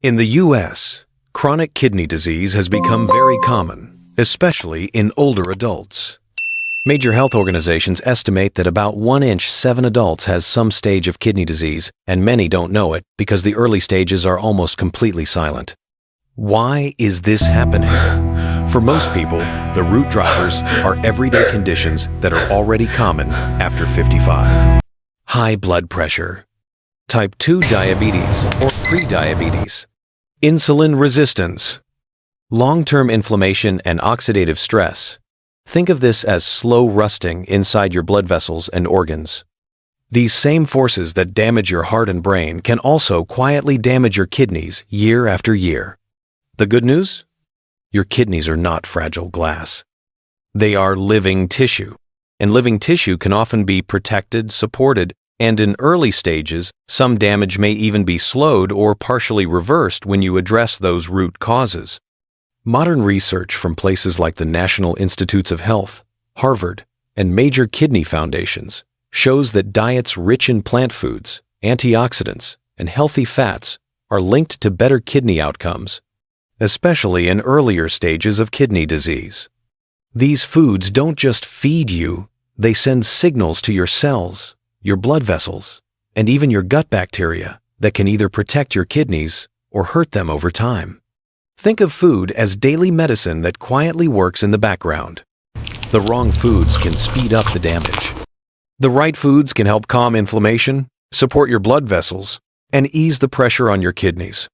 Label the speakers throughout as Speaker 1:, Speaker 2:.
Speaker 1: In the U.S., chronic kidney disease has become very common, especially in older adults. Major health organizations estimate that about 1 in 7 adults has some stage of kidney disease, and many don't know it because the early stages are almost completely silent. Why is this happening? For most people, the root drivers are everyday conditions that are already common after 55. High blood pressure, type 2 diabetes or pre-diabetes, insulin resistance, long-term inflammation and oxidative stress. Think of this as slow rusting inside your blood vessels and organs. These same forces that damage your heart and brain can also quietly damage your kidneys year after year. The good news? Your kidneys are not fragile glass. They are living tissue, and living tissue can often be protected, supported, and in early stages, some damage may even be slowed or partially reversed when you address those root causes. Modern research from places like the National Institutes of Health, Harvard, and major kidney foundations shows that diets rich in plant foods, antioxidants, and healthy fats are linked to better kidney outcomes, especially in earlier stages of kidney disease. These foods don't just feed you, they send signals to your cells, your blood vessels, and even your gut bacteria that can either protect your kidneys or hurt them over time. Think of food as daily medicine that quietly works in the background. The wrong foods can speed up the damage. The right foods can help calm inflammation, support your blood vessels, and ease the pressure on your kidneys.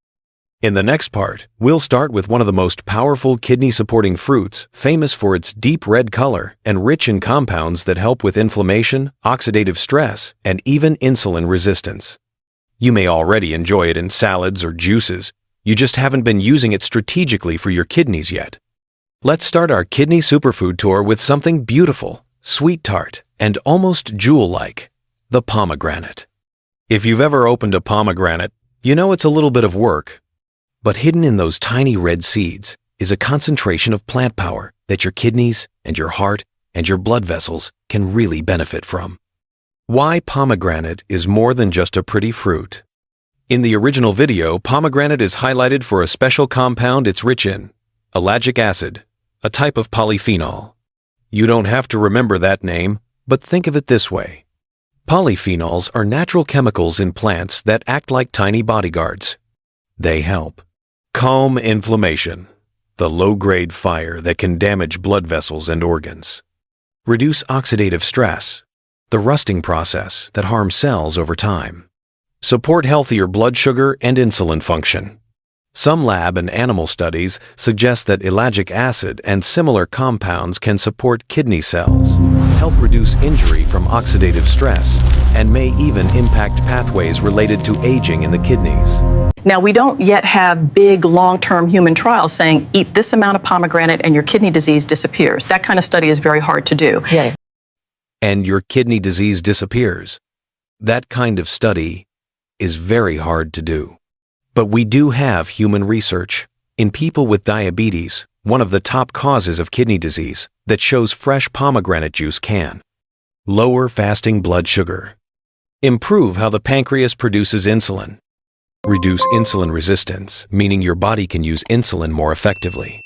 Speaker 1: In the next part, we'll start with one of the most powerful kidney-supporting fruits, famous for its deep red color and rich in compounds that help with inflammation, oxidative stress, and even insulin resistance. You may already enjoy it in salads or juices. You just haven't been using it strategically for your kidneys yet. Let's start our kidney superfood tour with something beautiful, sweet tart, and almost jewel-like, the pomegranate. If you've ever opened a pomegranate, you know it's a little bit of work. But hidden in those tiny red seeds is a concentration of plant power that your kidneys and your heart and your blood vessels can really benefit from. Why pomegranate is more than just a pretty fruit. In the original video, pomegranate is highlighted for a special compound it's rich in, ellagic acid, a type of polyphenol. You don't have to remember that name, but think of it this way. Polyphenols are natural chemicals in plants that act like tiny bodyguards. They help calm inflammation, the low-grade fire that can damage blood vessels and organs. Reduce oxidative stress, the rusting process that harms cells over time. Support healthier blood sugar and insulin function. Some lab and animal studies suggest that ellagic acid and similar compounds can support kidney cells, help reduce injury from oxidative stress, and may even impact pathways related to aging in the kidneys.
Speaker 2: Now, we don't yet have big long-term human trials saying eat this amount of pomegranate and your kidney disease disappears. That kind of study is very hard to do.
Speaker 3: Yeah.
Speaker 1: And your kidney disease disappears. That kind of study is very hard to do. But we do have human research in people with diabetes, one of the top causes of kidney disease, that shows fresh pomegranate juice can lower fasting blood sugar, improve how the pancreas produces insulin, reduce insulin resistance, meaning your body can use insulin more effectively.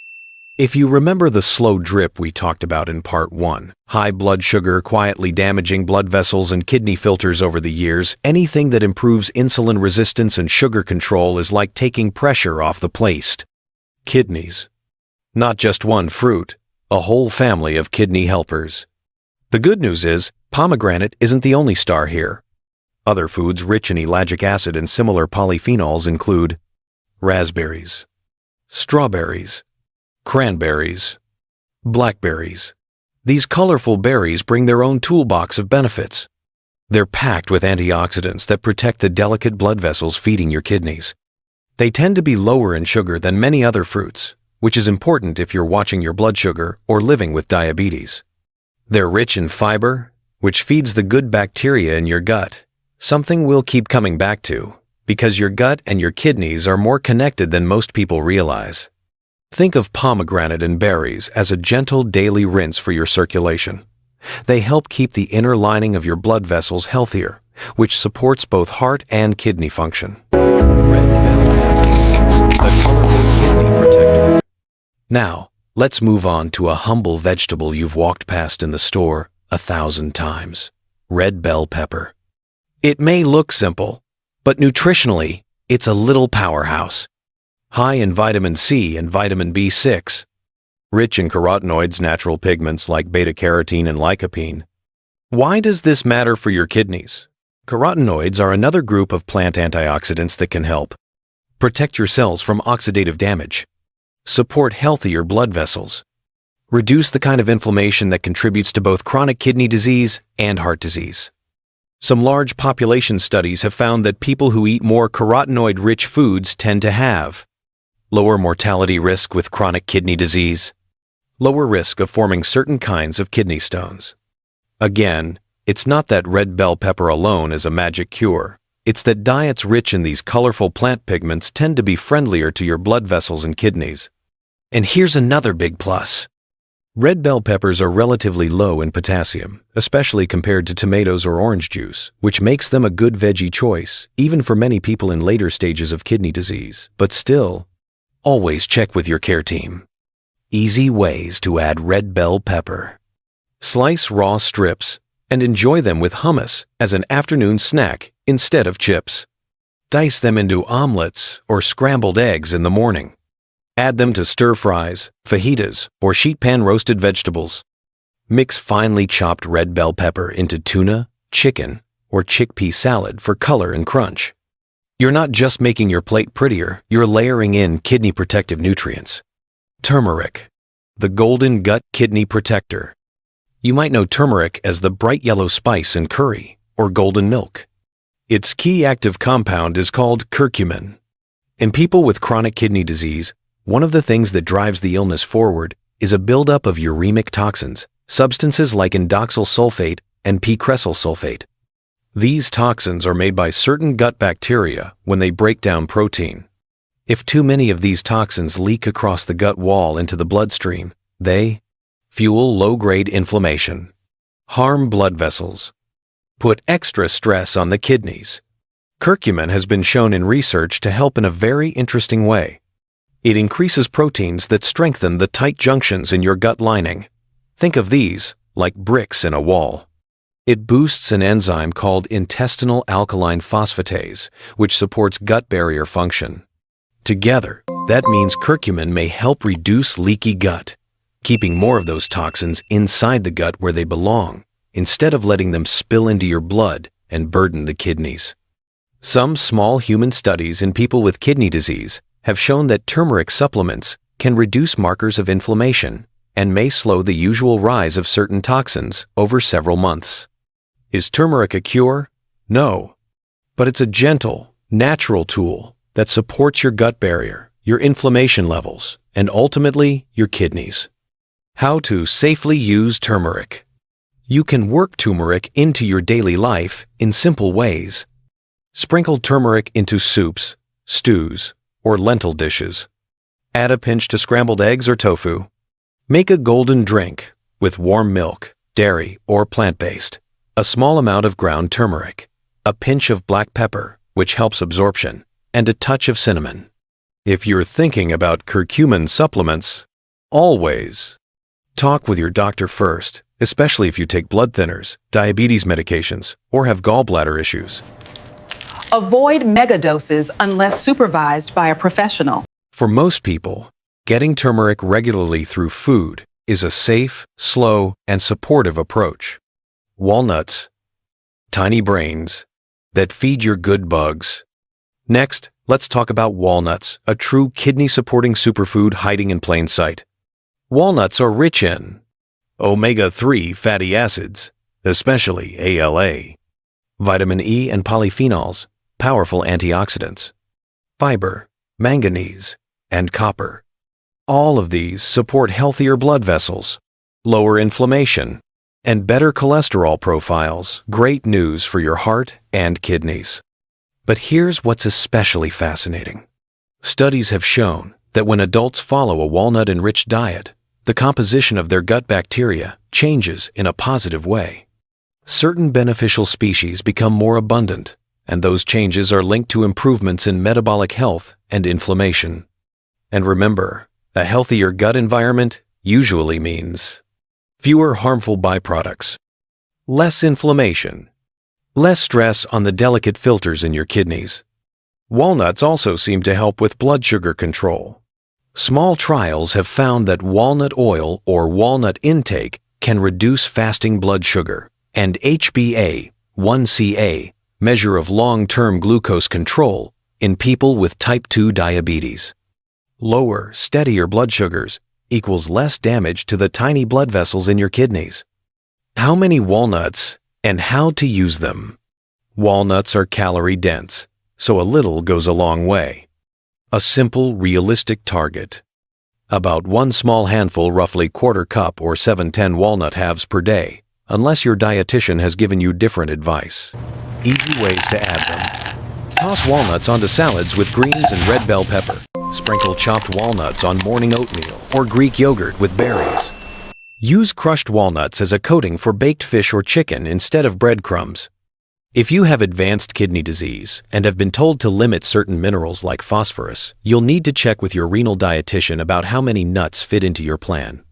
Speaker 1: If you remember the slow drip we talked about in part 1, high blood sugar quietly damaging blood vessels and kidney filters over the years, anything that improves insulin resistance and sugar control is like taking pressure off the plate. Kidneys. Not just one fruit, a whole family of kidney helpers. The good news is, pomegranate isn't the only star here. Other foods rich in ellagic acid and similar polyphenols include raspberries, strawberries, cranberries, blackberries. These colorful berries bring their own toolbox of benefits. They're packed with antioxidants that protect the delicate blood vessels feeding your kidneys. They tend to be lower in sugar than many other fruits, which is important if you're watching your blood sugar or living with diabetes. They're rich in fiber, which feeds the good bacteria in your gut, something we'll keep coming back to, because your gut and your kidneys are more connected than most people realize. Think of pomegranate and berries as a gentle daily rinse for your circulation. They help keep the inner lining of your blood vessels healthier, which supports both heart and kidney function. Red bell peppers. Now, let's move on to a humble vegetable you've walked past in the store 1,000 times. Red bell pepper. It may look simple, but nutritionally, it's a little powerhouse. High in vitamin C and vitamin B6. Rich in carotenoids, natural pigments like beta-carotene and lycopene. Why does this matter for your kidneys? Carotenoids are another group of plant antioxidants that can help protect your cells from oxidative damage, support healthier blood vessels, reduce the kind of inflammation that contributes to both chronic kidney disease and heart disease. Some large population studies have found that people who eat more carotenoid-rich foods tend to have lower mortality risk with chronic kidney disease, lower risk of forming certain kinds of kidney stones. Again, it's not that red bell pepper alone is a magic cure. It's that diets rich in these colorful plant pigments tend to be friendlier to your blood vessels and kidneys. And here's another big plus. Red bell peppers are relatively low in potassium, especially compared to tomatoes or orange juice, which makes them a good veggie choice, even for many people in later stages of kidney disease. But still, always check with your care team. Easy ways to add red bell pepper. Slice raw strips and enjoy them with hummus as an afternoon snack instead of chips. Dice them into omelets or scrambled eggs in the morning. Add them to stir-fries, fajitas, or sheet pan roasted vegetables. Mix finely chopped red bell pepper into tuna, chicken, or chickpea salad for color and crunch. You're not just making your plate prettier, you're layering in kidney protective nutrients. Turmeric, the golden gut kidney protector. You might know turmeric as the bright yellow spice in curry or golden milk. Its key active compound is called curcumin. In people with chronic kidney disease, one of the things that drives the illness forward is a buildup of uremic toxins, substances like indoxyl sulfate and p-cressyl sulfate. These toxins are made by certain gut bacteria when they break down protein. If too many of these toxins leak across the gut wall into the bloodstream, they fuel low-grade inflammation, harm blood vessels, put extra stress on the kidneys. Curcumin has been shown in research to help in a very interesting way. It increases proteins that strengthen the tight junctions in your gut lining. Think of these like bricks in a wall. It boosts an enzyme called intestinal alkaline phosphatase, which supports gut barrier function. Together, that means curcumin may help reduce leaky gut, keeping more of those toxins inside the gut where they belong, instead of letting them spill into your blood and burden the kidneys. Some small human studies in people with kidney disease have shown that turmeric supplements can reduce markers of inflammation and may slow the usual rise of certain toxins over several months. Is turmeric a cure? No. But it's a gentle, natural tool that supports your gut barrier, your inflammation levels, and ultimately your kidneys. How to safely use turmeric. You can work turmeric into your daily life in simple ways. Sprinkle turmeric into soups, stews, or lentil dishes. Add a pinch to scrambled eggs or tofu. Make a golden drink with warm milk, dairy, or plant-based. A small amount of ground turmeric, a pinch of black pepper, which helps absorption, and a touch of cinnamon. If you're thinking about curcumin supplements, always talk with your doctor first, especially if you take blood thinners, diabetes medications, or have gallbladder issues.
Speaker 3: Avoid megadoses unless supervised by a professional.
Speaker 1: For most people, getting turmeric regularly through food is a safe, slow, and supportive approach. Walnuts, tiny brains that feed your good bugs. Next, let's talk about walnuts, a true kidney-supporting superfood hiding in plain sight. Walnuts are rich in omega-3 fatty acids, especially ALA, vitamin E and polyphenols, powerful antioxidants, fiber, manganese, and copper. All of these support healthier blood vessels, lower inflammation, and better cholesterol profiles. Great news for your heart and kidneys. But here's what's especially fascinating. Studies have shown that when adults follow a walnut-enriched diet, the composition of their gut bacteria changes in a positive way. Certain beneficial species become more abundant, and those changes are linked to improvements in metabolic health and inflammation. And remember, A healthier gut environment usually means fewer harmful byproducts, less inflammation, less stress on the delicate filters in your kidneys. Walnuts also seem to help with blood sugar control. Small trials have found that walnut oil or walnut intake can reduce fasting blood sugar, and HbA1c, measure of long-term glucose control, in people with type 2 diabetes. Lower, steadier blood sugars equals less damage to the tiny blood vessels in your kidneys. How many walnuts and how to use them? Walnuts are calorie-dense, so a little goes a long way. A simple, realistic target. About one small handful, roughly quarter cup or 7-10 walnut halves per day, unless your dietitian has given you different advice. Easy ways to add them. Toss walnuts onto salads with greens and red bell pepper. Sprinkle chopped walnuts on morning oatmeal or Greek yogurt with berries. Use crushed walnuts as a coating for baked fish or chicken instead of breadcrumbs. If you have advanced kidney disease and have been told to limit certain minerals like phosphorus, you'll need to check with your renal dietitian about how many nuts fit into your plan.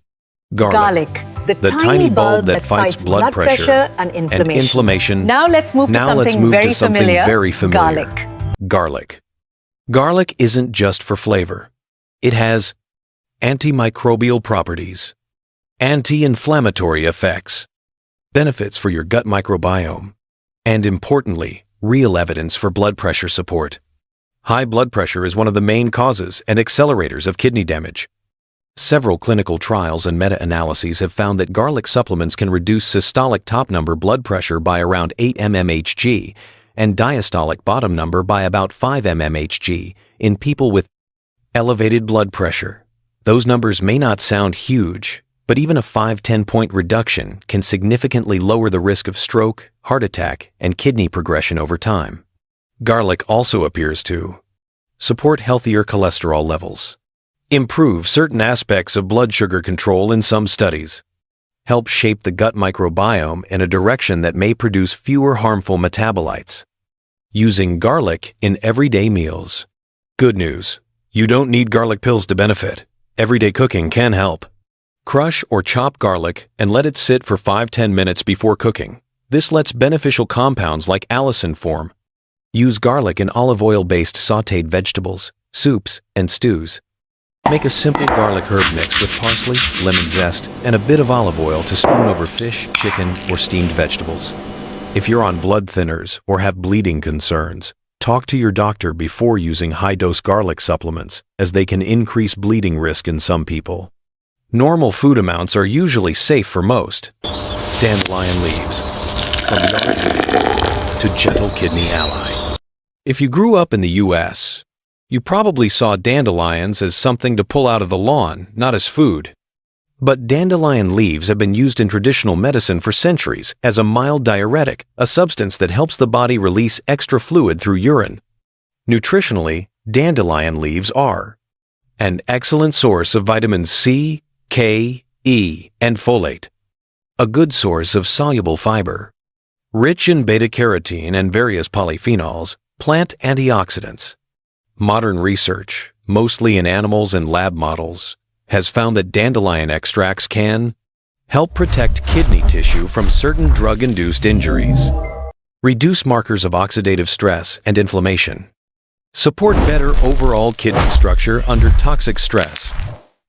Speaker 4: Garlic,
Speaker 1: the tiny bulb that fights blood pressure
Speaker 4: and inflammation.
Speaker 1: Now
Speaker 4: let's move to something very familiar.
Speaker 1: Garlic. Garlic isn't just for flavor. It has antimicrobial properties, anti-inflammatory effects, benefits for your gut microbiome, and importantly, real evidence for blood pressure support. High blood pressure is one of the main causes and accelerators of kidney damage. Several clinical trials and meta-analyses have found that garlic supplements can reduce systolic top number blood pressure by around 8 mmHg and diastolic bottom number by about 5 mmHg in people with elevated blood pressure. Those numbers may not sound huge, but even a 5-10 point reduction can significantly lower the risk of stroke, heart attack, and kidney progression over time. Garlic also appears to support healthier cholesterol levels, improve certain aspects of blood sugar control in some studies, help shape the gut microbiome in a direction that may produce fewer harmful metabolites. Using garlic in everyday meals. Good news, you don't need garlic pills to benefit. Everyday cooking can help. Crush or chop garlic and let it sit for 5-10 minutes before cooking. This lets beneficial compounds like allicin form. Use garlic in olive oil-based sautéed vegetables, soups, and stews. Make a simple garlic herb mix with parsley, lemon zest, and a bit of olive oil to spoon over fish, chicken, or steamed vegetables. If you're on blood thinners or have bleeding concerns, talk to your doctor before using high-dose garlic supplements, as they can increase bleeding risk in some people. Normal food amounts are usually safe for most. Dandelion leaves. From yard to gentle kidney ally. If you grew up in the U.S., you probably saw dandelions as something to pull out of the lawn, not as food. But dandelion leaves have been used in traditional medicine for centuries as a mild diuretic, a substance that helps the body release extra fluid through urine. Nutritionally, dandelion leaves are an excellent source of vitamins C, K, E, and folate, a good source of soluble fiber, rich in beta-carotene and various polyphenols, plant antioxidants. Modern research, mostly in animals and lab models, has found that dandelion extracts can help protect kidney tissue from certain drug-induced injuries, reduce markers of oxidative stress and inflammation, support better overall kidney structure under toxic stress.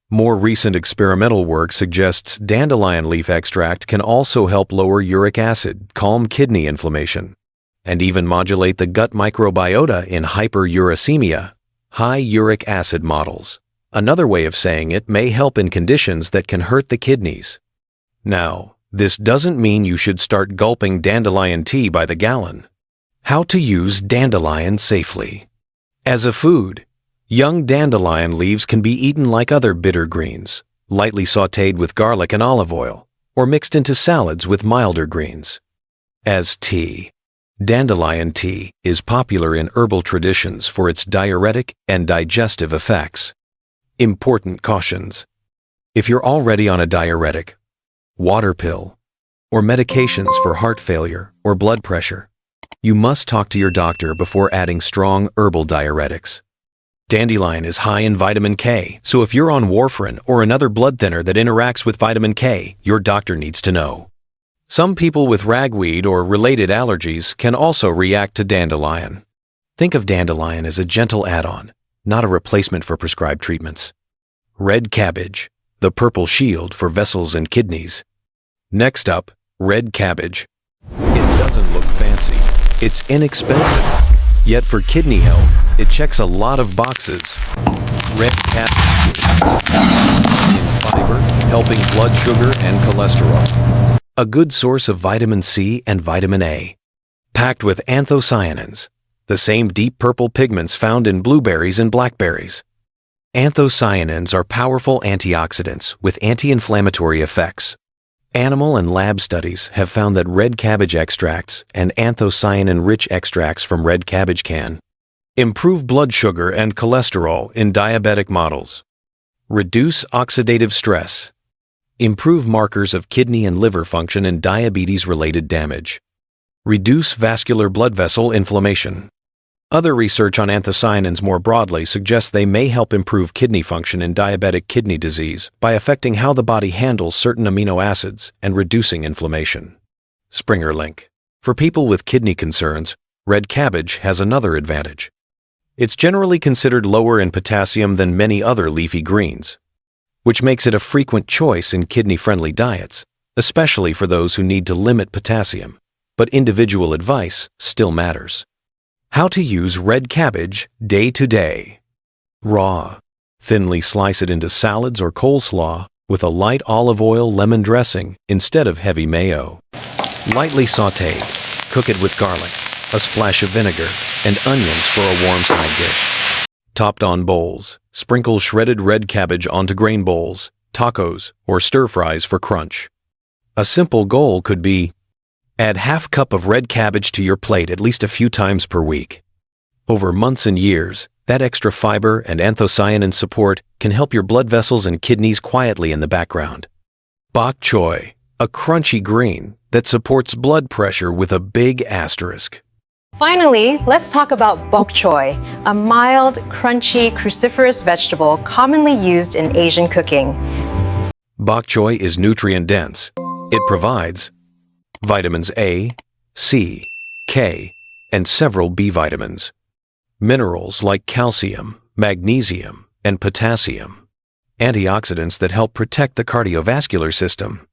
Speaker 1: More recent experimental work suggests dandelion leaf extract can also help lower uric acid, calm kidney inflammation, and even modulate the gut microbiota in hyperuricemia, high uric acid models. Another way of saying it may help in conditions that can hurt the kidneys. Now, this doesn't mean you should start gulping dandelion tea by the gallon. How to use dandelion safely. As a food, young dandelion leaves can be eaten like other bitter greens, lightly sautéed with garlic and olive oil, or mixed into salads with milder greens. As tea, dandelion tea is popular in herbal traditions for its diuretic and digestive effects. Important cautions. If you're already on a diuretic, water pill, or medications for heart failure or blood pressure, you must talk to your doctor before adding strong herbal diuretics. Dandelion is high in vitamin K, so if you're on warfarin or another blood thinner that interacts with vitamin K, your doctor needs to know. Some people with ragweed or related allergies can also react to dandelion. Think of dandelion as a gentle add-on, not a replacement for prescribed treatments. Red cabbage, the purple shield for vessels and kidneys. Next up, red cabbage. It doesn't look fancy. It's inexpensive. Yet for kidney health, it checks a lot of boxes. Red cabbage in fiber, helping blood sugar and cholesterol. A good source of vitamin C and vitamin A. Packed with anthocyanins, the same deep purple pigments found in blueberries and blackberries. Anthocyanins are powerful antioxidants with anti-inflammatory effects. Animal and lab studies have found that red cabbage extracts and anthocyanin-rich extracts from red cabbage can improve blood sugar and cholesterol in diabetic models, reduce oxidative stress, improve markers of kidney and liver function in diabetes-related damage, reduce vascular blood vessel inflammation. Other research on anthocyanins more broadly suggests they may help improve kidney function in diabetic kidney disease by affecting how the body handles certain amino acids and reducing inflammation. Springer link. For people with kidney concerns, red cabbage has another advantage. It's generally considered lower in potassium than many other leafy greens, which makes it a frequent choice in kidney-friendly diets, especially for those who need to limit potassium. But individual advice still matters. How to use red cabbage day to day. Raw. Thinly slice it into salads or coleslaw with a light olive oil lemon dressing instead of heavy mayo. Lightly sautéed. Cook it with garlic, a splash of vinegar, and onions for a warm side dish. Topped on bowls. Sprinkle shredded red cabbage onto grain bowls, tacos, or stir-fries for crunch. A simple goal could be: add half cup of red cabbage to your plate at least a few times per week. Over months and years, that extra fiber and anthocyanin support can help your blood vessels and kidneys quietly in the background. Bok choy, a crunchy green that supports blood pressure with a big asterisk.
Speaker 4: Finally, let's talk about bok choy, a mild, crunchy, cruciferous vegetable commonly used in Asian cooking.
Speaker 1: Bok choy is nutrient-dense. It provides vitamins A, C, K, and several B vitamins. Minerals like calcium, magnesium, and potassium. Antioxidants that help protect the cardiovascular system.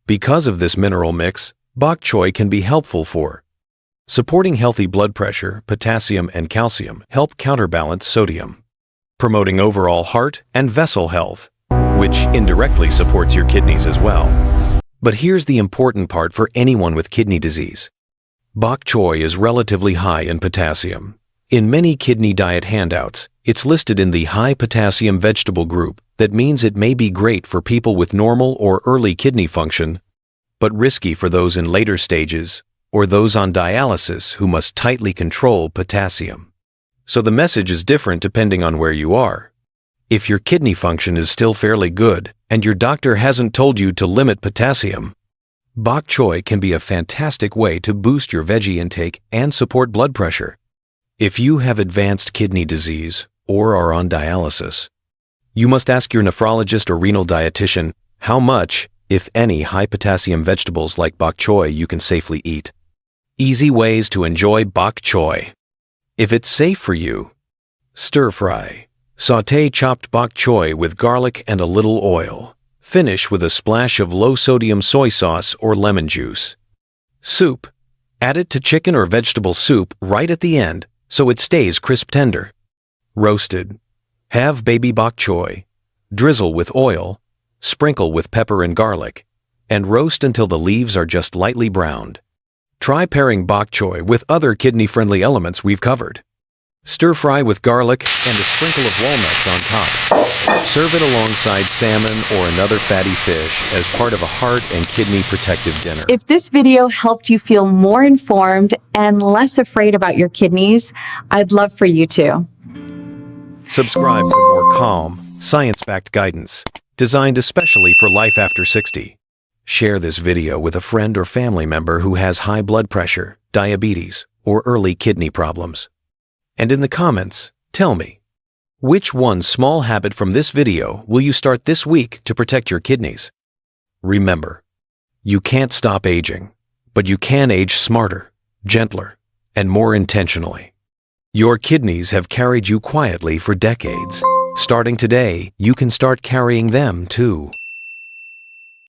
Speaker 1: Because of this mineral mix, bok choy can be helpful for supporting healthy blood pressure. Potassium and calcium help counterbalance sodium. Promoting overall heart and vessel health, which indirectly supports your kidneys as well. But here's the important part for anyone with kidney disease. Bok choy is relatively high in potassium. In many kidney diet handouts, it's listed in the high potassium vegetable group. That means it may be great for people with normal or early kidney function, but risky for those in later stages or those on dialysis who must tightly control potassium. So the message is different depending on where you are. If your kidney function is still fairly good and your doctor hasn't told you to limit potassium, bok choy can be a fantastic way to boost your veggie intake and support blood pressure. If you have advanced kidney disease or are on dialysis, you must ask your nephrologist or renal dietitian how much, if any, high potassium vegetables like bok choy you can safely eat. Easy ways to enjoy bok choy. If it's safe for you, stir fry. Sauté chopped bok choy with garlic and a little oil. Finish with a splash of low-sodium soy sauce or lemon juice. Soup. Add it to chicken or vegetable soup right at the end so it stays crisp tender. Roasted. Have baby bok choy. Drizzle with oil. Sprinkle with pepper and garlic. And roast until the leaves are just lightly browned. Try pairing bok choy with other kidney-friendly elements we've covered. Stir fry with garlic and a sprinkle of walnuts on top. Serve it alongside salmon or another fatty fish as part of a heart and kidney protective dinner.
Speaker 5: If this video helped you feel more informed and less afraid about your kidneys, I'd love for you to
Speaker 1: Subscribe for more calm, science-backed guidance designed especially for life after 60. Share this video with a friend or family member who has high blood pressure, diabetes, or early kidney problems. And in the comments, tell me, Which one small habit from this video will you start this week to protect your kidneys? Remember, you can't stop aging, but you can age smarter, gentler, and more intentionally. Your kidneys have carried you quietly for decades. Starting today, you can start carrying them too.